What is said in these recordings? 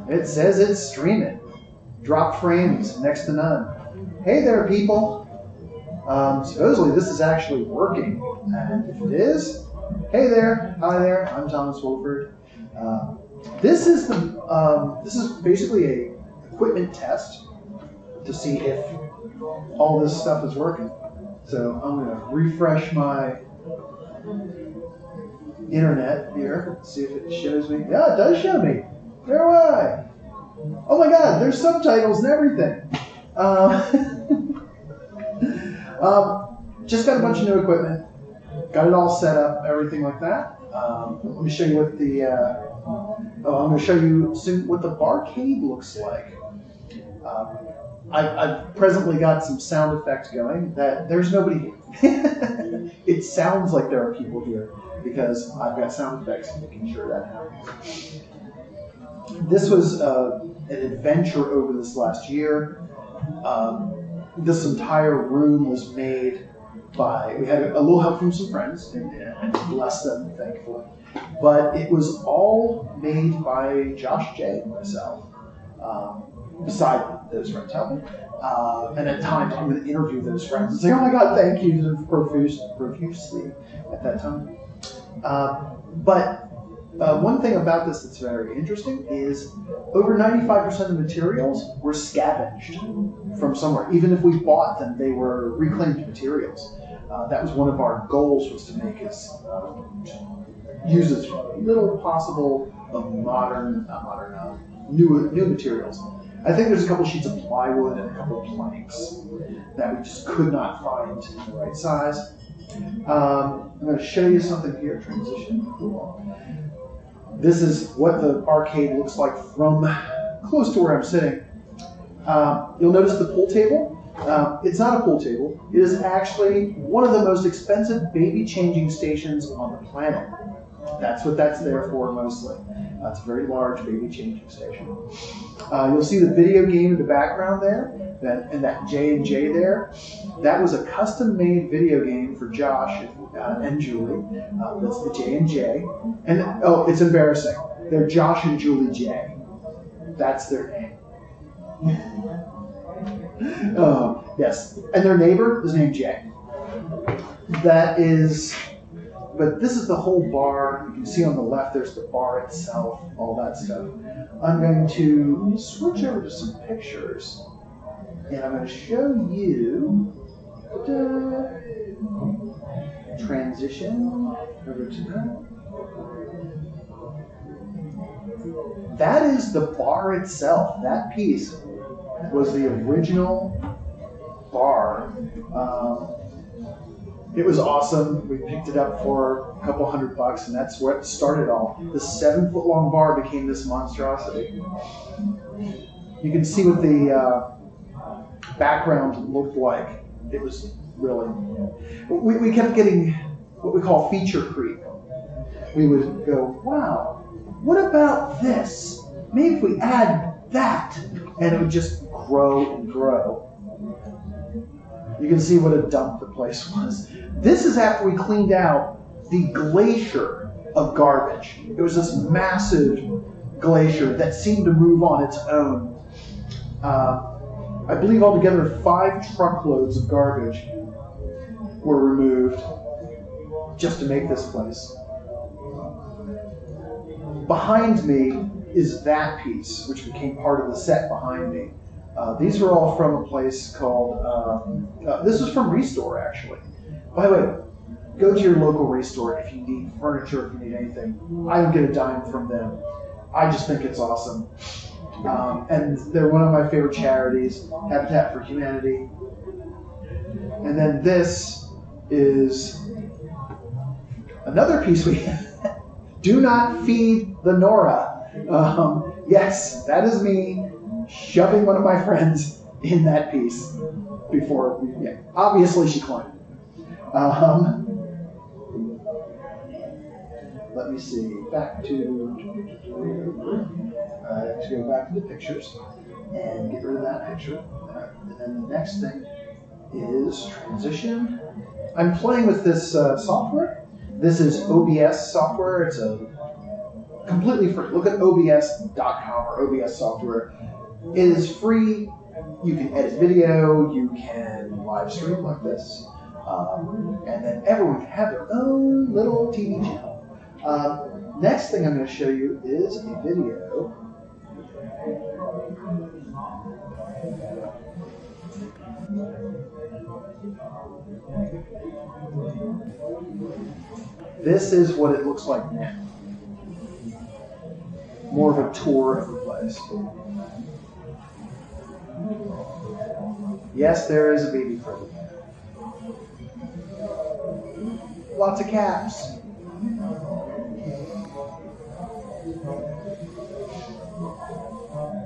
It says it's streaming. Drop frames next to none. Hey there, people. Supposedly this is actually working, and if it is, hey there, hi there. I'm Thomas Wolford. This is basically a equipment test to see if all this stuff is working. So I'm going to refresh my internet here, see if it shows me. Yeah, it does show me. Where am I? Oh my God, there's subtitles and everything. Just got a bunch of new equipment. Got it all set up, everything like that. Let me show you what the. I'm going to show you soon what the barcade looks like. I've presently got some sound effects going that there's nobody here. It sounds like there are people here because I've got sound effects making sure that happens. This was an adventure over this last year. This entire room was made by, we had a little help from some friends, and bless them, thankfully. But it was all made by Josh J. and myself, beside those friends helping. And at times, I'm going to interview those friends and say, oh my God, thank you profusely at that time. But one thing about this that's very interesting is over 95% of the materials were scavenged from somewhere. Even if we bought them, they were reclaimed materials. That was one of our goals, was to make us use as little possible of new materials. I think there's a couple sheets of plywood and a couple of planks that we just could not find in the right size. I'm going to show you something here, transition. This is what the arcade looks like from close to where I'm sitting. You'll notice the pool table. It's not a pool table. It is actually one of the most expensive baby changing stations on the planet. That's what that's there for mostly. It's a very large baby changing station. You'll see the video game in the background there, and that J&J there. That was a custom-made video game for Josh and Julie. That's the J&J. And oh, it's embarrassing. They're Josh and Julie J. That's their name. Yes, and their neighbor is named Jay. That is. But this is the whole bar. You can see on the left there's the bar itself, all that stuff. I'm going to switch over to some pictures, and I'm going to show you transition over to that. That is the bar itself. That piece was the original bar. It was awesome. We picked it up for a couple $100, and that's where it started all. The 7-foot-long bar became this monstrosity. You can see what the background looked like. It was really... We kept getting what we call feature creep. We would go, wow, what about this? Maybe if we add that. And it would just grow and grow. You can see what a dump the place was. This is after we cleaned out the glacier of garbage. It was this massive glacier that seemed to move on its own. I believe altogether 5 truckloads of garbage were removed just to make this place. Behind me is that piece, which became part of the set behind me. These are all from a place called, this is from Restore, actually. By the way, go to your local Restore if you need furniture, if you need anything. I don't get a dime from them. I just think it's awesome. And they're one of my favorite charities, Habitat for Humanity. And then this is another piece we have. Do not feed the Nora. Yes, that is me shoving one of my friends in that piece before we, yeah. Obviously she climbed. Let me see, back to, to go back to the pictures and get rid of that picture. And then the next thing is transition. I'm playing with this software. This is OBS software. It's a completely free. Look at OBS.com or OBS software. It is free. You can edit video. You can live stream like this. And then everyone can have their own little TV channel. Next thing I'm going to show you is a video. This is what it looks like now. More of a tour of the place. Yes, there is a baby Freddy. Lots of caps.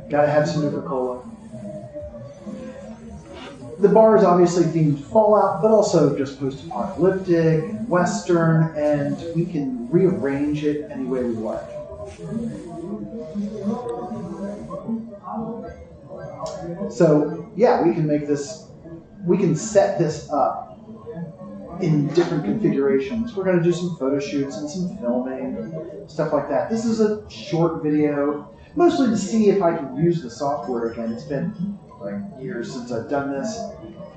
Gotta have some Nuka-Cola. The bar is obviously themed Fallout, but also just post-apocalyptic and Western, and we can rearrange it any way we like. So, yeah, we can make this, we can set this up in different configurations. We're going to do some photo shoots and some filming, stuff like that. This is a short video, mostly to see if I can use the software again. It's been like years since I've done this.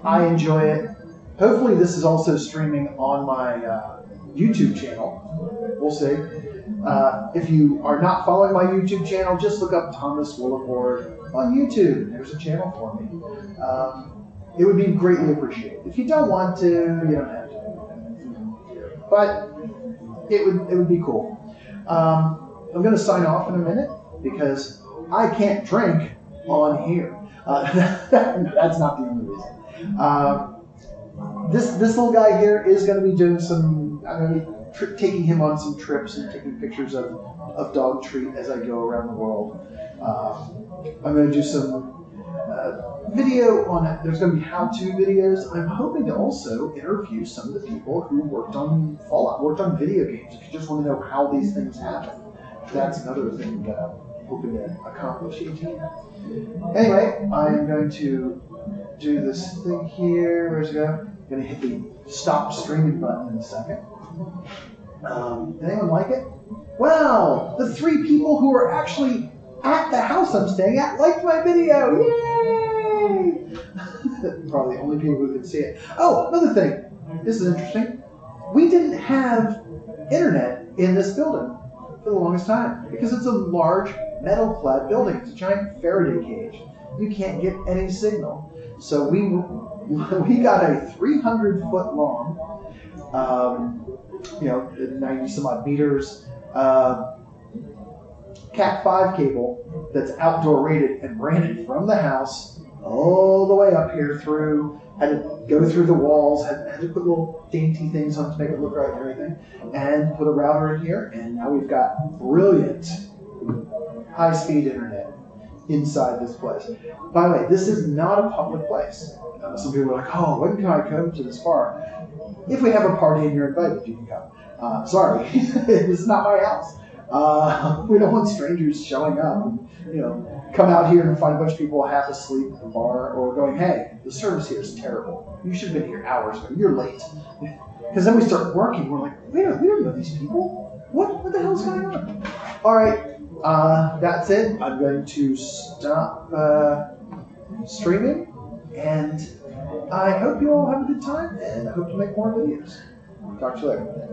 I enjoy it. Hopefully this is also streaming on my YouTube channel. We'll see. If you are not following my YouTube channel, just look up Thomas Willeford on YouTube. There's a channel for me. It would be greatly appreciated. If you don't want to, you don't have to. But it would be cool. I'm going to sign off in a minute because I can't drink on here. That's not the only reason. This little guy here is going to be doing some. I'm going to be taking him on some trips and taking pictures of dog treat as I go around the world. I'm going to do some video on it. There's going to be how-to videos. I'm hoping to also interview some of the people who worked on Fallout, worked on video games. If you just want to know how these things happen, that's another thing that I'm hoping to accomplish. Anyway, I'm going to do this thing here. Where's it go? I'm going to hit the stop streaming button in a second. Anyone like it? Well, the 3 people who are actually at the house I'm staying at liked my video. Yay! Probably the only people who can see it. Oh, another thing. This is interesting. We didn't have internet in this building for the longest time because it's a large metal-clad building. It's a giant Faraday cage. You can't get any signal. So we got a 300-foot long, 90-some-odd meters, Cat5 cable that's outdoor rated and ran it from the house all the way up here through, had to go through the walls, had to put little dainty things on to make it look right and everything, and put a router in here, and now we've got brilliant high-speed internet inside this place. By the way, this is not a public place. Some people are like, oh, when can I come to this bar? If we have a party and you're invited, you can come. Sorry, this is not my house. We don't want strangers showing up and, come out here and find a bunch of people half asleep at the bar or going, hey, the service here is terrible. You should have been here hours ago. You're late. Because then we start working. We're like, we don't know these people. What the hell's going on? All right. That's it. I'm going to stop streaming, and I hope you all have a good time, and I hope to make more videos. Talk to you later.